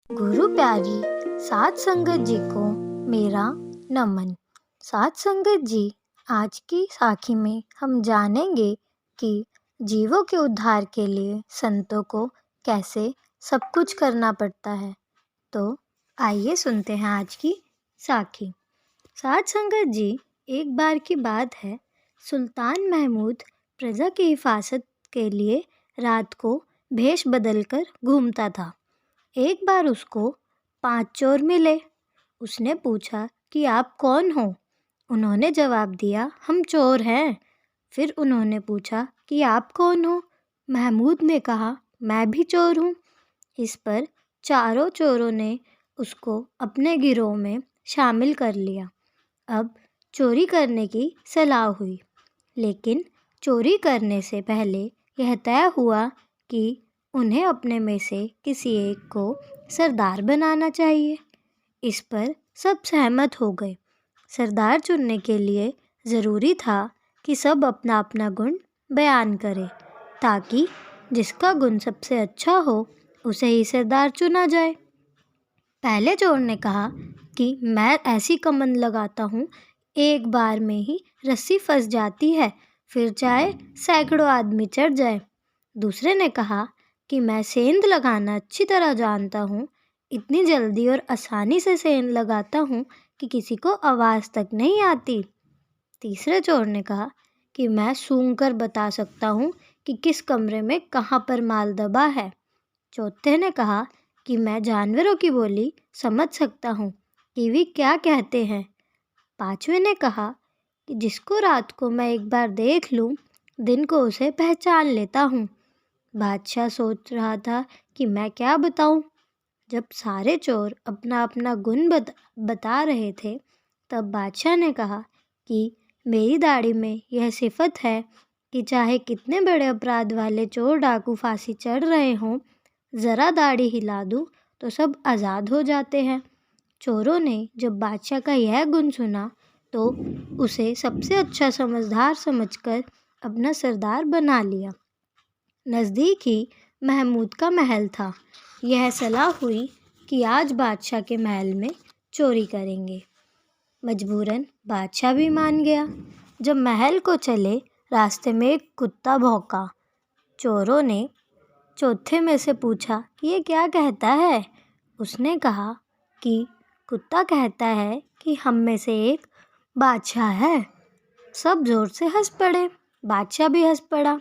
गुरु प्यारी साध संगत जी को मेरा नमन। साध संगत जी, आज की साखी में हम जानेंगे कि जीवों के उद्धार के लिए संतों को कैसे सब कुछ करना पड़ता है। तो आइए सुनते हैं आज की साखी। साध संगत जी, एक बार की बात है, सुल्तान महमूद प्रजा की हिफाजत के लिए रात को भेष बदलकर घूमता था। एक बार उसको 5 चोर मिले। उसने पूछा कि आप कौन हो? उन्होंने जवाब दिया, हम चोर हैं। फिर उन्होंने पूछा कि आप कौन हो? महमूद ने कहा, मैं भी चोर हूँ। इस पर चारों चोरों ने उसको अपने गिरोह में शामिल कर लिया। अब चोरी करने की सलाह हुई, लेकिन चोरी करने से पहले यह तय हुआ कि उन्हें अपने में से किसी एक को सरदार बनाना चाहिए। इस पर सब सहमत हो गए। सरदार चुनने के लिए ज़रूरी था कि सब अपना अपना गुण बयान करें, ताकि जिसका गुण सबसे अच्छा हो उसे ही सरदार चुना जाए। पहले चोर ने कहा कि मैं ऐसी कमंद लगाता हूँ, एक बार में ही रस्सी फंस जाती है, फिर चाहे सैकड़ों आदमी चढ़ जाए। दूसरे ने कहा कि मैं सेंध लगाना अच्छी तरह जानता हूँ, इतनी जल्दी और आसानी से सेंध लगाता हूँ कि किसी को आवाज़ तक नहीं आती। तीसरे चोर ने कहा कि मैं सूंघ कर बता सकता हूँ कि किस कमरे में कहाँ पर माल दबा है। चौथे ने कहा कि मैं जानवरों की बोली समझ सकता हूँ कि वे क्या कहते हैं। पांचवें ने कहा कि जिसको रात को मैं एक बार देख लूँ, दिन को उसे पहचान लेता हूँ। बादशाह सोच रहा था कि मैं क्या बताऊँ। जब सारे चोर अपना अपना गुण बता रहे थे, तब बादशाह ने कहा कि मेरी दाढ़ी में यह सिफत है कि चाहे कितने बड़े अपराध वाले चोर डाकू फांसी चढ़ रहे हों, ज़रा दाढ़ी हिला दूँ तो सब आज़ाद हो जाते हैं। चोरों ने जब बादशाह का यह गुण सुना तो उसे सबसे अच्छा समझदार समझकर अपना सरदार बना लिया। नज़दीक ही महमूद का महल था। यह सलाह हुई कि आज बादशाह के महल में चोरी करेंगे। मजबूरन बादशाह भी मान गया। जब महल को चले, रास्ते में एक कुत्ता भौंका। चोरों ने चौथे में से पूछा कि ये क्या कहता है। उसने कहा कि कुत्ता कहता है कि हम में से एक बादशाह है। सब जोर से हंस पड़े। बादशाह भी हंस पड़ा।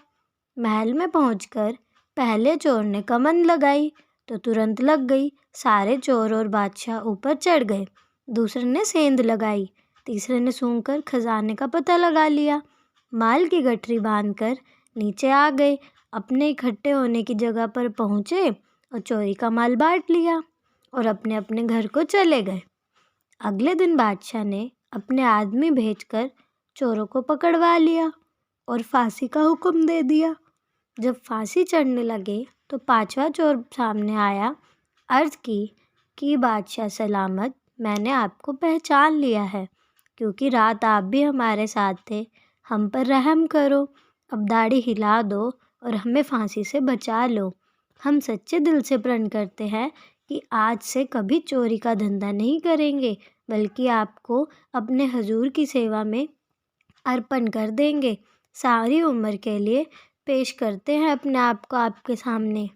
महल में पहुंचकर पहले चोर ने कमंद लगाई तो तुरंत लग गई। सारे चोर और बादशाह ऊपर चढ़ गए। दूसरे ने सेंध लगाई। तीसरे ने सूंघकर खजाने का पता लगा लिया। माल की गठरी बांधकर नीचे आ गए। अपने इकट्ठे होने की जगह पर पहुंचे और चोरी का माल बांट लिया और अपने अपने घर को चले गए। अगले दिन बादशाह ने अपने आदमी भेजकर चोरों को पकड़वा लिया और फांसी का हुक्म दे दिया। जब फांसी चढ़ने लगे तो पांचवा चोर सामने आया। अर्ज की कि बादशाह सलामत, मैंने आपको पहचान लिया है, क्योंकि रात आप भी हमारे साथ थे। हम पर रहम करो, अब दाढ़ी हिला दो और हमें फांसी से बचा लो। हम सच्चे दिल से प्रण करते हैं कि आज से कभी चोरी का धंधा नहीं करेंगे, बल्कि आपको अपने हजूर की सेवा में अर्पण कर देंगे। सारी उम्र के लिए पेश करते हैं अपने आप को आपके सामने।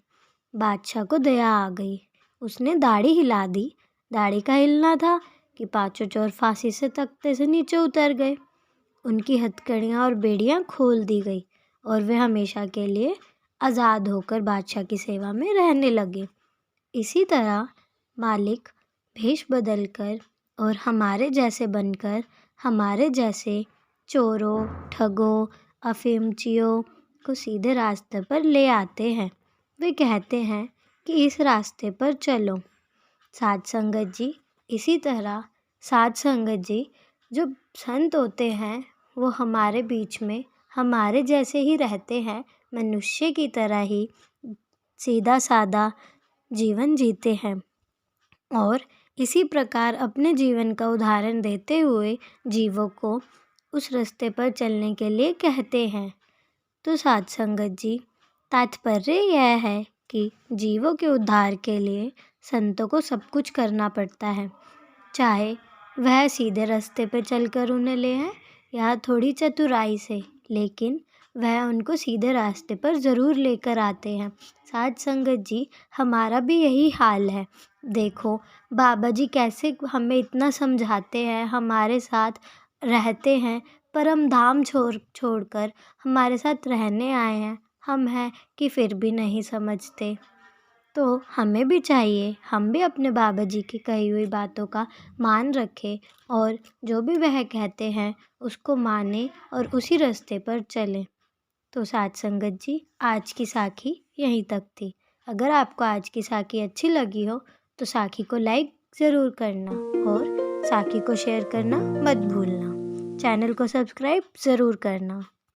बादशाह को दया आ गई। उसने दाढ़ी हिला दी। दाढ़ी का हिलना था कि पांचों चोर फांसी से तख्ते से नीचे उतर गए। उनकी हथकड़ियाँ और बेड़ियाँ खोल दी गई और वे हमेशा के लिए आज़ाद होकर बादशाह की सेवा में रहने लगे। इसी तरह मालिक भेष बदलकर और हमारे जैसे बनकर हमारे जैसे चोरों, ठगों, अफीमचियों को सीधे रास्ते पर ले आते हैं। वे कहते हैं कि इस रास्ते पर चलो। साध संगत जी, इसी तरह साध संगत जी, जो संत होते हैं वो हमारे बीच में हमारे जैसे ही रहते हैं, मनुष्य की तरह ही सीधा सादा जीवन जीते हैं और इसी प्रकार अपने जीवन का उदाहरण देते हुए जीवों को उस रास्ते पर चलने के लिए कहते हैं। तो साध संगत जी, तात्पर्य यह है कि जीवों के उद्धार के लिए संतों को सब कुछ करना पड़ता है, चाहे वह सीधे रास्ते पर चलकर उन्हें ले आए या थोड़ी चतुराई से, लेकिन वह उनको सीधे रास्ते पर ज़रूर लेकर आते हैं। साध संगत जी, हमारा भी यही हाल है। देखो बाबा जी कैसे हमें इतना समझाते हैं, हमारे साथ रहते हैं, पर हम धाम छोड़कर हमारे साथ रहने आए हैं, हम हैं कि फिर भी नहीं समझते। तो हमें भी चाहिए हम भी अपने बाबा जी की कही हुई बातों का मान रखें और जो भी वह कहते हैं उसको मानें और उसी रास्ते पर चलें। तो साथ संगत जी, आज की साखी यहीं तक थी। अगर आपको आज की साखी अच्छी लगी हो तो साखी को लाइक ज़रूर करना और साखी को शेयर करना मत भूलना। चैनल को सब्सक्राइब ज़रूर करना।